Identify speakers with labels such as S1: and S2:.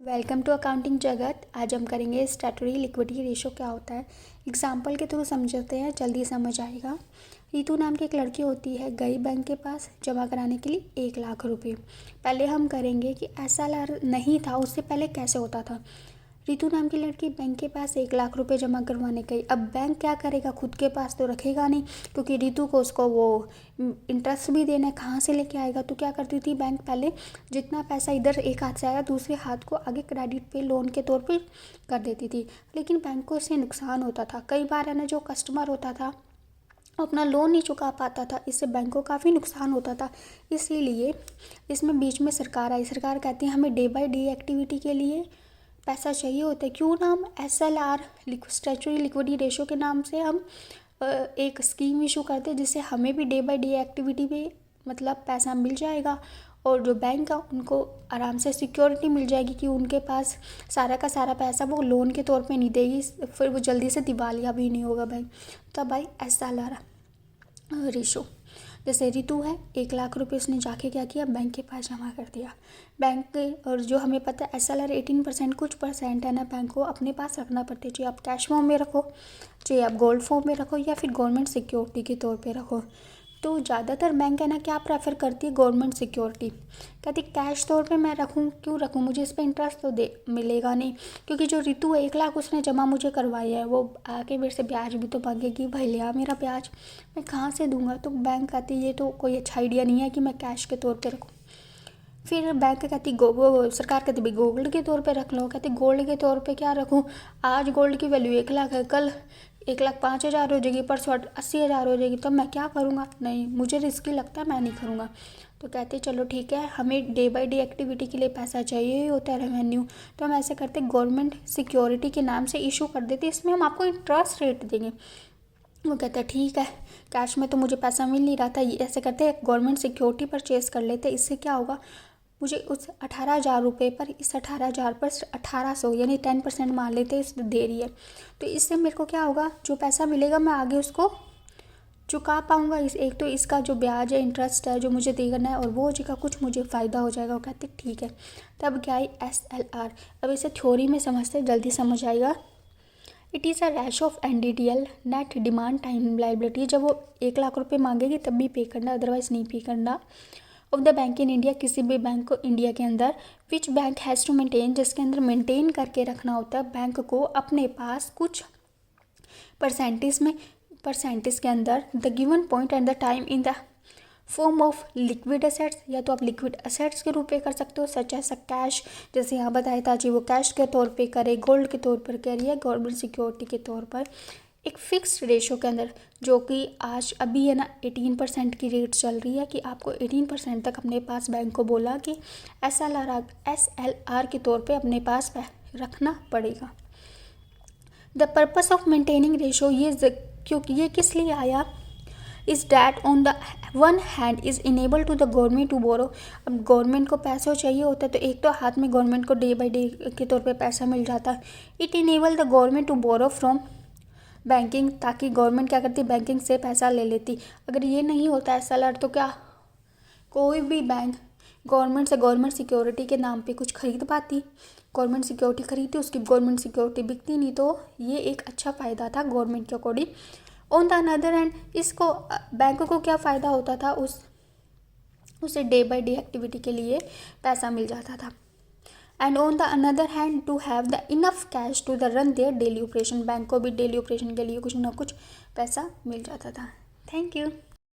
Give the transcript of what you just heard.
S1: Welcome to accounting जगत। आज हम करेंगे स्टैट्यूटरी लिक्विडिटी रेशो क्या होता है। एग्जाम्पल के थ्रू समझते हैं, जल्दी समझ आएगा। रितु नाम की एक लड़की होती है, गई बैंक के पास जमा कराने के लिए 1 लाख रुपए। पहले हम करेंगे कि SLR नहीं था, उससे पहले कैसे होता था। रितु नाम की लड़की बैंक के पास 1 लाख रुपए जमा करवाने गई। अब बैंक क्या करेगा, खुद के पास तो रखेगा नहीं, क्योंकि रितु को उसको वो इंटरेस्ट भी देना है, कहाँ से लेके आएगा। तो क्या करती थी बैंक, पहले जितना पैसा इधर एक हाथ से आएगा दूसरे हाथ को आगे क्रेडिट पे लोन के तौर पे कर देती थी। लेकिन बैंक को इससे नुकसान होता था। कई बार है ना, जो कस्टमर होता था अपना लोन नहीं चुका पाता था, इससे बैंक को काफ़ी नुकसान होता था। इसीलिए इसमें बीच में सरकार आई। सरकार कहती है हमें डे बाय डे एक्टिविटी के लिए पैसा चाहिए होता है। क्यों नाम SLR स्टैट्यूटरी लिक्विडिटी रेशो के नाम से हम एक स्कीम इशू करते हैं, जिससे हमें भी डे बाय डे एक्टिविटी पे मतलब पैसा मिल जाएगा, और जो बैंक का उनको आराम से सिक्योरिटी मिल जाएगी कि उनके पास सारा का सारा पैसा वो लोन के तौर पे नहीं देगी, फिर वो जल्दी से दिवालिया भी नहीं होगा बैंक। तब भाई SLR रेशो। जैसे रितु है, 1 लाख रुपए उसने जाके क्या किया, बैंक के पास जमा कर दिया। बैंक के, और जो हमें पता है SLR 18% कुछ परसेंट है ना, बैंक को अपने पास रखना पड़ता है। चाहे आप कैश फॉर्म में रखो, चाहे आप गोल्ड फॉर्म में रखो, या फिर गवर्नमेंट सिक्योरिटी के तौर पे रखो। तो ज़्यादातर बैंक है ना क्या प्रेफर करती है, गवर्नमेंट सिक्योरिटी। कहती कैश तौर पे मैं रखूँ, क्यों रखूँ, मुझे इस पर इंटरेस्ट तो दे मिलेगा नहीं। क्योंकि जो रितु है 1 लाख उसने जमा मुझे करवाया है, वो आके मेरे से ब्याज भी तो मांगेगी, भाई लिया मेरा ब्याज, मैं कहाँ से दूंगा। तो बैंक कहती ये तो कोई अच्छा आइडिया नहीं है कि मैं कैश के तौर पे रखूँ। फिर बैंक कहती सरकार कहती भाई गोल्ड के तौर पे रख लो। कहती गोल्ड के तौर पे क्या रखूँ, आज गोल्ड की वैल्यू 1 लाख है, कल 1,05,000 हो जाएगी, परसों 80,000 हो जाएगी, तब मैं क्या करूँगा। नहीं, मुझे रिस्की लगता है, मैं नहीं करूँगा। तो कहते चलो ठीक है, हमें डे बाय डे एक्टिविटी के लिए पैसा चाहिए ही होता है, रेवेन्यू। तो हम ऐसे करते गवर्नमेंट सिक्योरिटी के नाम से इशू कर देते, इसमें हम आपको इंटरेस्ट रेट देंगे। वो कहता है ठीक है, कैश में तो मुझे पैसा मिल नहीं रहा था, ऐसे करते गवर्नमेंट सिक्योरिटी परचेज कर लेते। इससे क्या होगा, मुझे उस 18,000 रुपये पर, इस 18,000 पर 1800 यानी 10% मान लेते इस दे रही है। तो इससे मेरे को क्या होगा, जो पैसा मिलेगा मैं आगे उसको चुका पाऊँगा। इस एक तो इसका जो ब्याज है, इंटरेस्ट है जो मुझे देना है, और वो हो जाएगा, कुछ मुझे फ़ायदा हो जाएगा। वो कहते ठीक है। तब क्या है SLR। अब इसे थ्योरी में समझते, जल्दी समझ आएगा। It is a rash of NDTL, net demand time liability. जब वो 1 लाख रुपये मांगेगी तब भी पे करना, अदरवाइज़ नहीं पे करना। Of the bank in India, किसी भी बैंक को इंडिया के अंदर। Which bank has to maintain, जिसके अंदर मेंटेन करके रखना होता है बैंक को अपने पास कुछ परसेंटेज के अंदर, the given point and the time in the form of liquid assets. या तो आप लिक्विड एसेट्स के रूप में कर सकते हो, सच एज कैश, जैसे यहाँ बताया था जी, वो कैश के तौर पे करे, गोल्ड के तौर पर करे, या गवर्नमेंट सिक्योरिटी के तौर पर। एक फिक्स्ड रेशो के अंदर, जो कि आज अभी है ना 18% की रेट चल रही है, कि आपको 18% तक अपने पास बैंक को बोला कि SLR के तौर पे अपने पास रखना पड़ेगा। The purpose of maintaining ratio, ये क्योंकि ये किस लिए आया, is that on the one hand is enable to the government to borrow. अब गवर्नमेंट को पैसा चाहिए होता है, तो एक तो हाथ में गवर्नमेंट को डे बाय डे के तौर पे पैसा मिल जाता है। It enable the government to borrow from banking, ताकि गवर्नमेंट क्या करती, बैंकिंग से पैसा ले लेती। अगर ये नहीं होता SLR, तो क्या कोई भी बैंक गवर्नमेंट से गवर्नमेंट सिक्योरिटी के नाम पे कुछ खरीद पाती। गवर्नमेंट सिक्योरिटी खरीदती, उसकी गवर्नमेंट सिक्योरिटी बिकती नहीं। तो ये एक अच्छा फ़ायदा था गवर्नमेंट के according. On the another hand, इसको बैंक को क्या फ़ायदा होता था, उसे डे बाय डे एक्टिविटी के लिए पैसा मिल जाता था। And on the another hand to have the enough cash to the run their daily operation, bank को भी डेली ऑपरेशन के लिए कुछ ना कुछ पैसा मिल जाता था। Thank you.